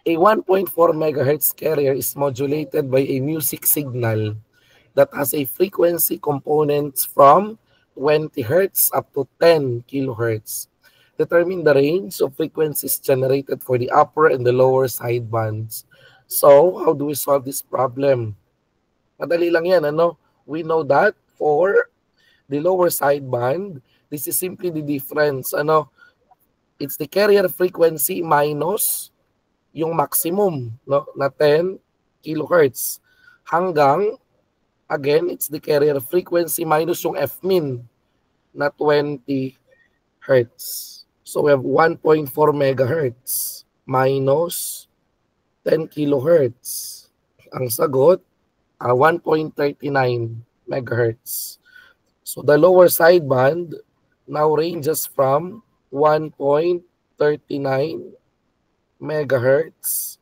A 1.4 megahertz carrier is modulated by a music signal that has a frequency components from 20 hertz up to 10 kilohertz. Determine the range of frequencies generated for the upper and the lower sidebands. So, how do we solve this problem? Madali lang yan, ano? We know that for the lower sideband, this is simply the difference, ano? It's the carrier frequency minus yung maximum, no, na 10 kilohertz hanggang, again, it's the carrier frequency minus yung Fmin na 20 hertz. So we have 1.4 megahertz minus 10 kilohertz. Ang sagot, 1.39 megahertz. So the lower sideband now ranges from 1.39 megahertz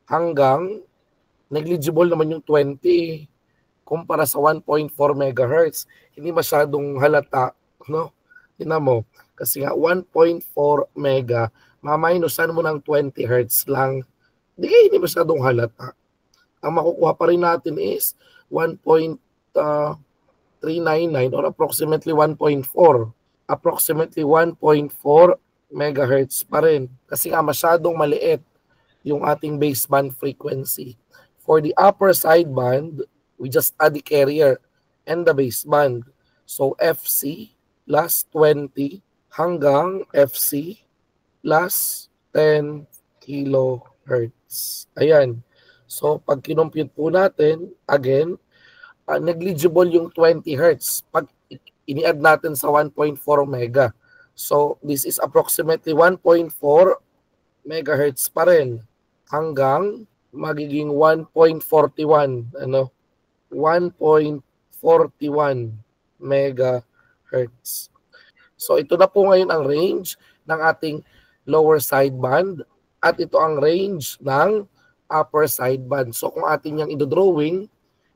hanggang negligible naman yung 20 kumpara sa 1.4 megahertz. Hindi masyadong halata, no? Tingnan mo, kasi nga 1.4 mega, maminusan mo ng 20 hertz lang, hindi masyadong halata. Ang makukuha pa rin natin is 1.399 or approximately 1.4. Approximately 1.4 megahertz pa rin. Kasi nga masyadong maliit yung ating baseband frequency. For the upper sideband, we just add the carrier and the baseband. So FC plus 20 hanggang FC plus 10 kilohertz. Ayan. So pag kinompute po natin, again, negligible yung 20 hertz pag ini-add natin sa 1.4 mega. So this is approximately 1.4 megahertz pa rin hanggang magiging 1.41, ano? 1.41 megahertz. So ito na po ngayon ang range ng ating lower sideband at ito ang range ng upper sideband. So kung atin yung idodrawing,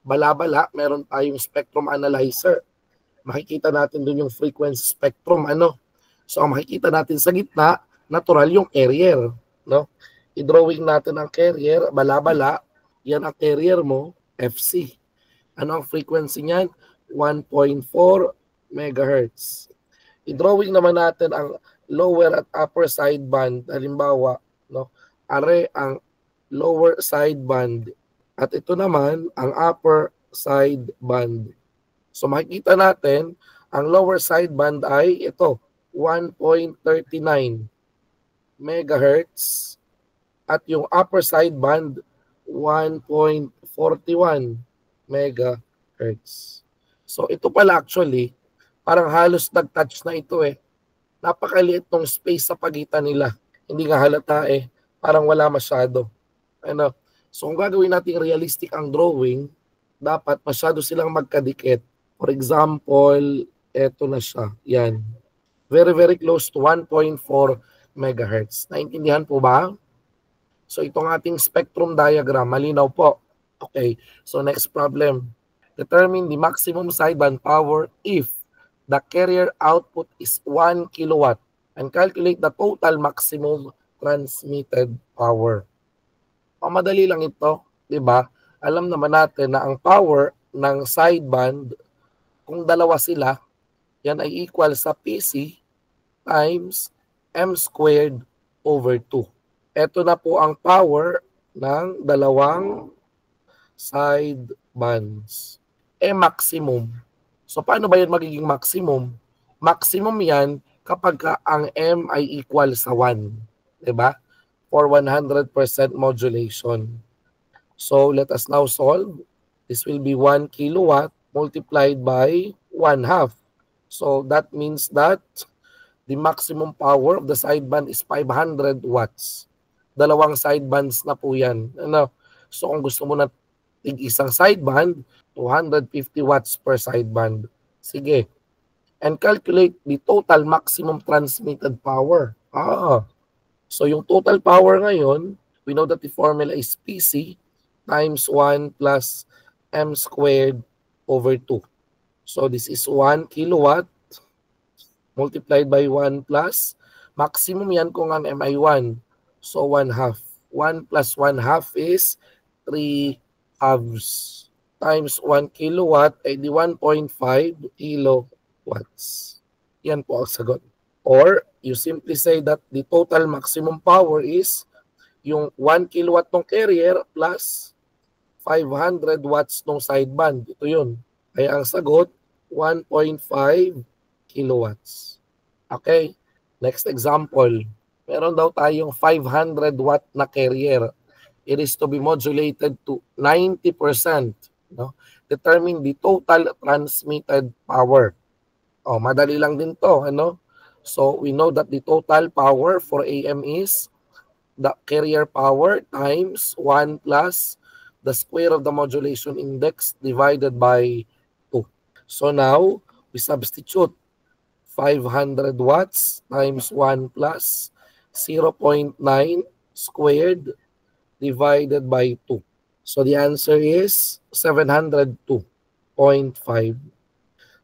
bala-bala, meron tayong spectrum analyzer. Makikita natin dun yung frequency spectrum, ano? So ang makikita natin sa gitna, natural yung carrier, no? I-drawing natin ang carrier, bala-bala, yan ang carrier mo, FC. Ano ang frequency niyan? 1.4 megahertz. I-drawing naman natin ang lower at upper sideband. Halimbawa, no? Are ang lower sideband at ito naman ang upper sideband. So makikita natin ang lower sideband ay ito, 1.39 megahertz at yung upper sideband 1.41 megahertz. So ito pala actually, parang halos nag-touch na ito eh. Napakaliit ng space sa pagitan nila. Hindi nga halata eh. Parang wala masyado. Ano? So kung gagawin natin realistic ang drawing, dapat masyado silang magkadikit. For example, eto na siya. Yan. Very, very close to 1.4 megahertz. Naintindihan po ba? So itong ating spectrum diagram, malinaw po. Okay, so next problem. Determine the maximum sideband power if the carrier output is 1 kilowatt and calculate the total maximum transmitted power. Madali lang ito, di ba? Alam naman natin na ang power ng sideband, kung dalawa sila, yan ay equal sa PC times M squared over 2. Ito na po ang power ng dalawang sidebands. Maximum. So paano ba yan magiging maximum? Maximum yan kapag ang M ay equal sa 1. Diba? For 100% modulation. So let us now solve. This will be 1 kilowatt multiplied by 1/2. So that means that the maximum power of the sideband is 500 watts. Dalawang sidebands na po yan. Ano? So kung gusto mo na isang sideband, 250 watts per sideband. Sige. And calculate the total maximum transmitted power. So yung total power ngayon, we know that the formula is PC times 1 plus M squared over 2. So this is 1 kilowatt multiplied by 1 plus maximum yan kung ang M ay 1. So 1/2. 1 plus 1 half is 3 halves times 1 kilowatt ay di 1.5 kilowatts. Yan po ang sagot. Or you simply say that the total maximum power is yung 1 kilowatt ng carrier plus 500 watts ng sideband. Ito yun. Kaya ang sagot, 1.5 kilowatts. Okay? Next example. Meron daw tayong 500 watt na carrier. It is to be modulated to 90%. No? Determine the total transmitted power. Oh, madali lang din to. Ano? So, we know that the total power for AM is the carrier power times 1 plus the square of the modulation index divided by 2. So now, we substitute 500 watts times 1 plus 0.9 squared divided by 2. So the answer is 702.5.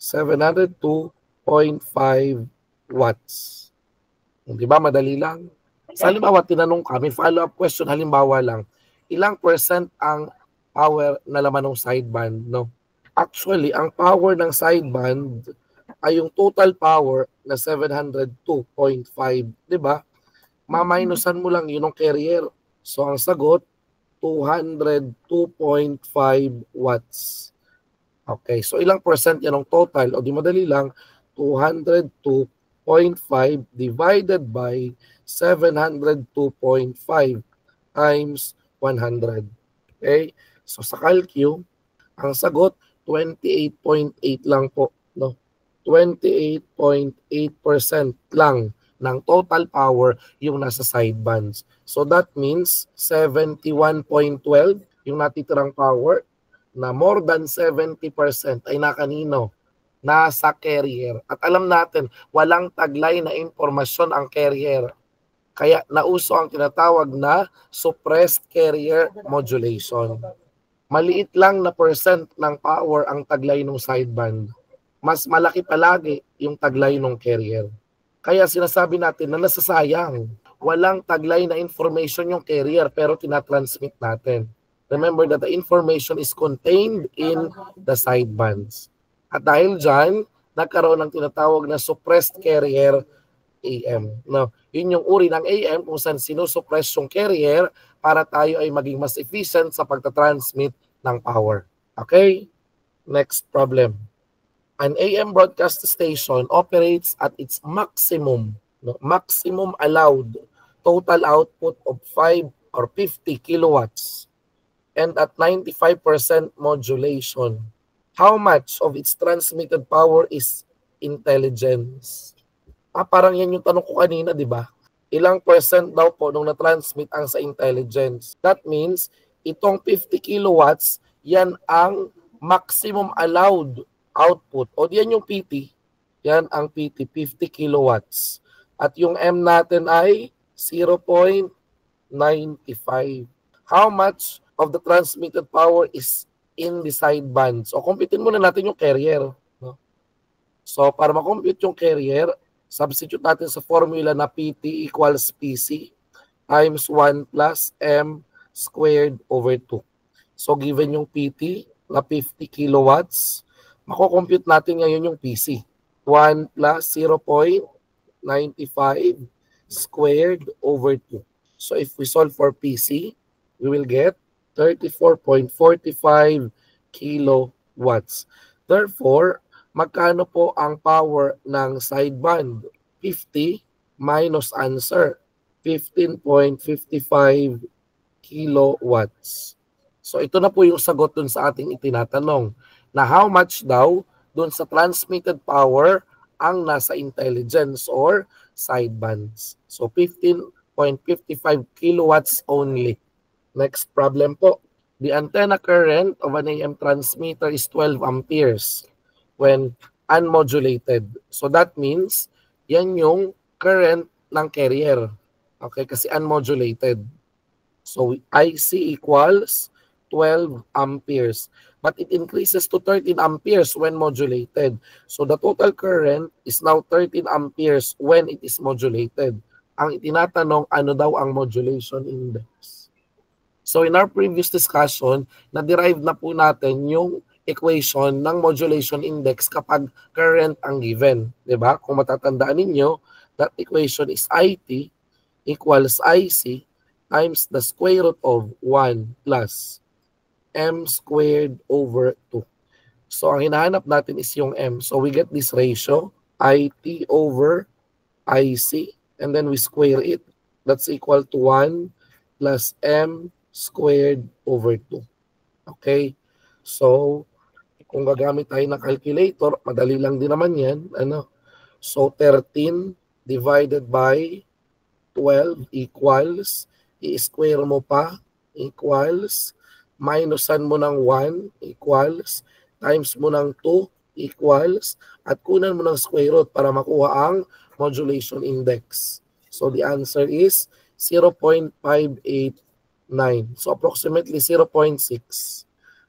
702.5 watts. Di ba? Madali lang. Sa halimbawa, tinanong kami, follow-up question, halimbawa lang, ilang percent ang power na laman ng sideband, no? Actually, ang power ng sideband ay yung total power na 702.5, di ba? Maminusan mo lang yun ng carrier. So, ang sagot, 202.5 watts. Okay, so ilang percent yan ang total? O di madali lang, 202.5 divided by 702.5 times 100. Okay? So sa calcu, ang sagot 28.8 lang po, no? 28.8% lang ng total power yung nasa sidebands. So that means 71.12 yung natitirang power na more than 70% ay nakanino? Nasa carrier. At alam natin, walang taglay na impormasyon ang carrier. Kaya nauso ang tinatawag na suppressed carrier modulation. Maliit lang na percent ng power ang taglay ng sideband. Mas malaki palagi yung taglay ng carrier. Kaya sinasabi natin na nasasayang. Walang taglay na information yung carrier pero tinatransmit natin. Remember that the information is contained in the sidebands. At dahil dyan, nagkaroon ng tinatawag na suppressed carrier AM. No, yun yung uri ng AM kung saan sinusuppress yung carrier para tayo ay maging mas efficient sa pagtatransmit ng power. Okay? Next problem. An AM broadcast station operates at its maximum, no, maximum allowed total output of 5 or 50 kilowatts and at 95% modulation. How much of its transmitted power is intelligence? Parang yan yung tanong ko kanina, di ba? Ilang percent daw po nung na-transmit ang sa intelligence. That means, itong 50 kilowatts, yan ang maximum allowed output. O diyan yung PT. Yan ang PT, 50 kilowatts. At yung M natin ay 0.95. How much of the transmitted power is in the sidebands? O kumpitin muna natin yung carrier. No? So, para makompute yung carrier, substitute natin sa formula na PT equals PC times 1 plus M squared over 2. So, given yung PT na 50 kilowatts, makocompute natin ngayon yung PC. 1 plus 0.95 squared over 2. So, if we solve for PC, we will get 34.45 kilowatts. Therefore, magkano po ang power ng sideband? 50 minus answer, 15.55 kilowatts. So ito na po yung sagot dun sa ating itinatanong na how much daw dun sa transmitted power ang nasa intelligence or sidebands. So 15.55 kilowatts only. Next problem po. The antenna current of an AM transmitter is 12 amperes when unmodulated. So that means, yan yung current ng carrier. Okay, kasi unmodulated. So IC equals 12 amperes. But it increases to 13 amperes when modulated. So the total current is now 13 amperes when it is modulated. Ang itinatanong, ano daw ang modulation index? So in our previous discussion, na-derive na po natin yung equation ng modulation index kapag current ang given. Diba? Kung matatandaan ninyo, that equation is IT equals IC times the square root of 1 plus M squared over 2. So ang hinahanap natin is yung M. So we get this ratio, IT over IC, and then we square it. That's equal to 1 plus M squared over 2. Okay? So, kung gagamit tayo ng calculator, madali lang din naman yan. So, 13 divided by 12 equals, i-square mo pa, equals, minusan mo ng 1 equals, times mo ng 2 equals, at kunan mo ng square root para makuha ang modulation index. So the answer is 0.589. So approximately 0.6.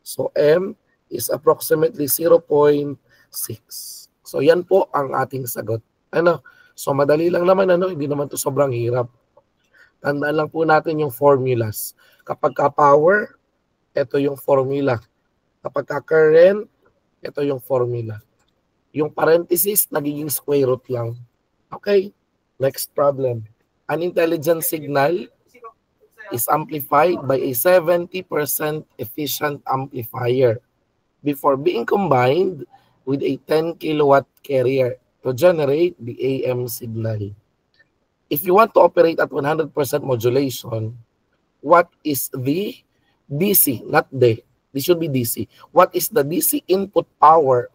So M is approximately 0.6. So yan po ang ating sagot. So madali lang naman, hindi naman to sobrang hirap. Tandaan lang po natin yung formulas. Kapag ka-power, ito yung formula. Kapag ka-current, ito yung formula. Yung parenthesis, nagiging square root lang. Okay, next problem. An intelligent signal is amplified by a 70% efficient amplifier before being combined with a 10 kilowatt carrier to generate the AM signal. If you want to operate at 100% modulation, what is the DC, not D, this should be DC. What is the DC input power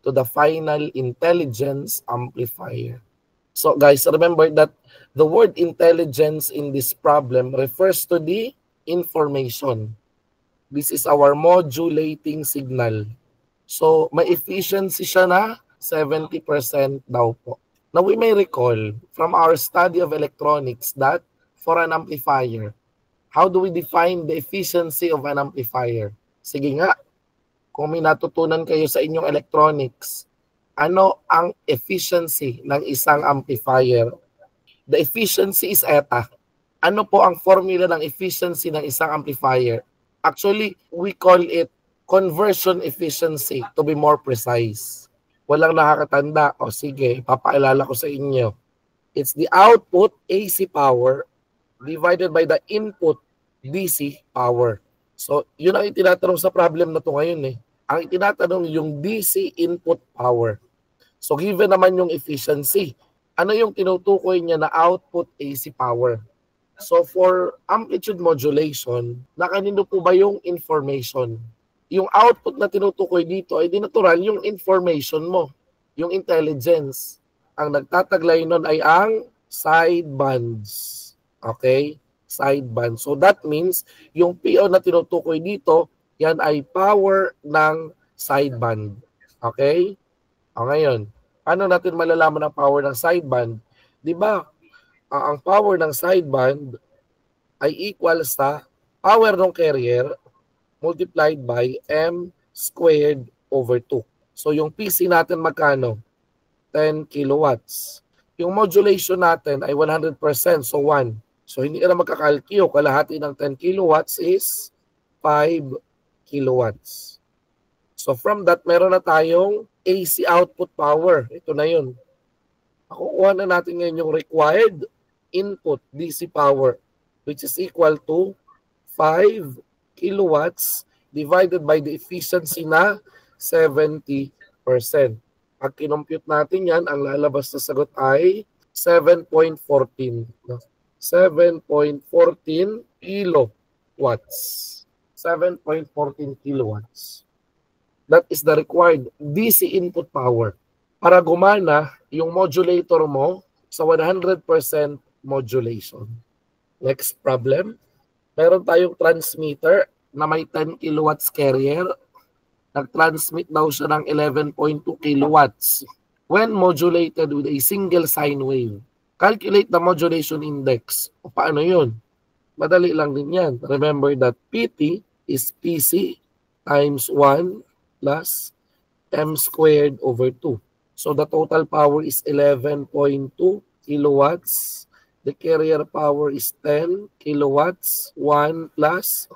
to the final intelligence amplifier? So guys, remember that the word intelligence in this problem refers to the information. This is our modulating signal. So may efficiency siya na 70% daw po. Now we may recall from our study of electronics that for an amplifier, how do we define the efficiency of an amplifier? Sige nga, kung may natutunan kayo sa inyong electronics, ano ang efficiency ng isang amplifier? The efficiency is eta. Ano po ang formula ng efficiency ng isang amplifier? Actually, we call it conversion efficiency to be more precise. Walang nakakatanda. O sige, papaalala ko sa inyo. It's the output AC power divided by the input DC power. So, yun ang itinatanong sa problem na to ngayon eh. Ang itinatanong yung DC input power. So, given naman yung efficiency, ano yung tinutukoy niya na output AC power? So, for amplitude modulation, nakanino po ba yung information? Yung output na tinutukoy dito ay di natural yung information mo, yung intelligence. Ang nagtataglay nun ay ang sidebands. Okay? Sideband. So that means yung PO na tinutukoy dito, yan ay power ng sideband. Okay? O ngayon, paano natin malalaman ang power ng sideband? Di ba, ang power ng sideband ay equal sa power ng carrier multiplied by M squared over 2. So yung PC natin magkano? 10 kilowatts. Yung modulation natin ay 100%, so 1. So hindi ka na magkakalkyo. Kalahati ng 10 kilowatts is 5 kilowatts. So from that, meron na tayong AC output power. Ito na yun. Kukuha na natin ngayon yung required input DC power, which is equal to 5 kilowatts divided by the efficiency na 70%. Pag kinompute natin yan, ang lalabas na sagot ay 7.14. 7.14 kilowatts. 7.14 kilowatts. That is the required DC input power para gumana yung modulator mo sa 100% modulation. Next problem. Meron tayong transmitter na may 10 kilowatts carrier. Nag-transmit daw siya ng 11.2 kilowatts when modulated with a single sine wave. Calculate the modulation index. O paano yun? Madali lang din yan. Remember that PT is PC times 1 plus M squared over 2. So the total power is 11.2 kilowatts The carrier power is 10 kilowatts, 1 plus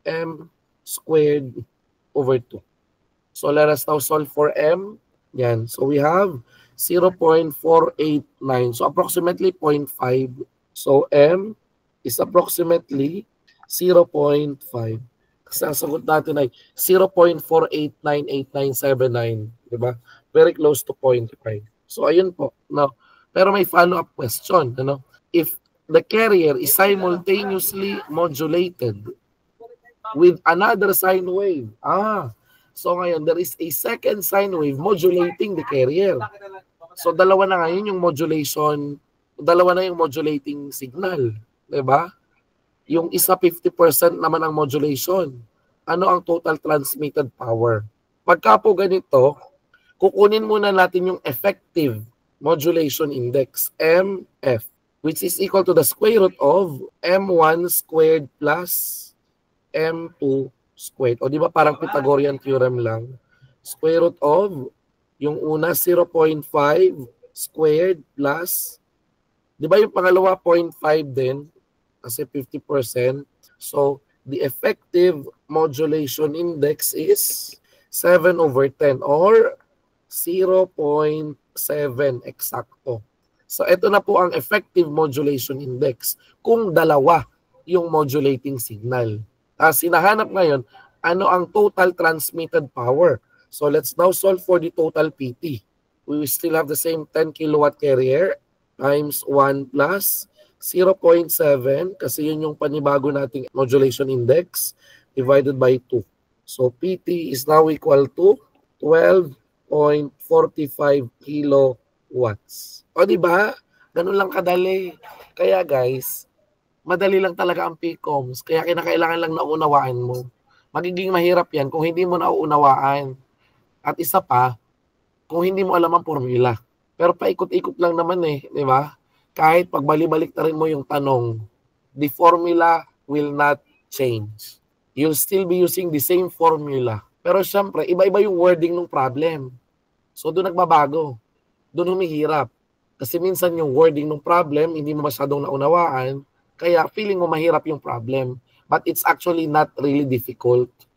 m squared over 2. So let us now solve for m. Yan. So we have 0.489. So approximately 0.5. So m is approximately 0.5. Kasi ang sagot natin ay 0.4898979. Diba? Very close to 0.5. So ayun po. No. Pero may follow-up question. Ano? If the carrier is simultaneously modulated with another sine wave. So ngayon, there is a second sine wave modulating the carrier. So dalawa na ngayon yung modulation, dalawa na yung modulating signal. Diba? Yung isa 50% naman ang modulation. Ano ang total transmitted power? Pagka po ganito, kukunin muna natin yung effective modulation index, MF, which is equal to the square root of M1 squared plus M2 squared. O di ba parang Pythagorean theorem lang? Square root of yung una 0.5 squared plus, di ba yung pangalawa 0.5 din? Kasi 50%. So the effective modulation index is 7/10 or 0.7 eksakto. So ito na po ang effective modulation index kung dalawa yung modulating signal. Hinahanap ngayon, ano ang total transmitted power? So let's now solve for the total PT. We will still have the same 10 kilowatt carrier times 1 plus 0.7 kasi yun yung panibago nating modulation index divided by 2. So PT is now equal to 12.45 kilowatts. O di ba? Ganun lang kadali. Kaya guys, madali lang talaga ang PCOMs. Kaya kinakailangan lang naunawaan mo. Magiging mahirap yan kung hindi mo nauunawaan. At isa pa, kung hindi mo alam ang formula. Pero paikot-ikot lang naman di ba? Kahit pagbalik-balik na rin mo yung tanong, the formula will not change. You'll still be using the same formula. Pero syempre, iba-iba yung wording ng problem. So doon nagbabago. Doon humihirap. Kasi minsan yung wording ng problem, hindi mo masyadong naunawaan, kaya feeling mo mahirap yung problem. But it's actually not really difficult.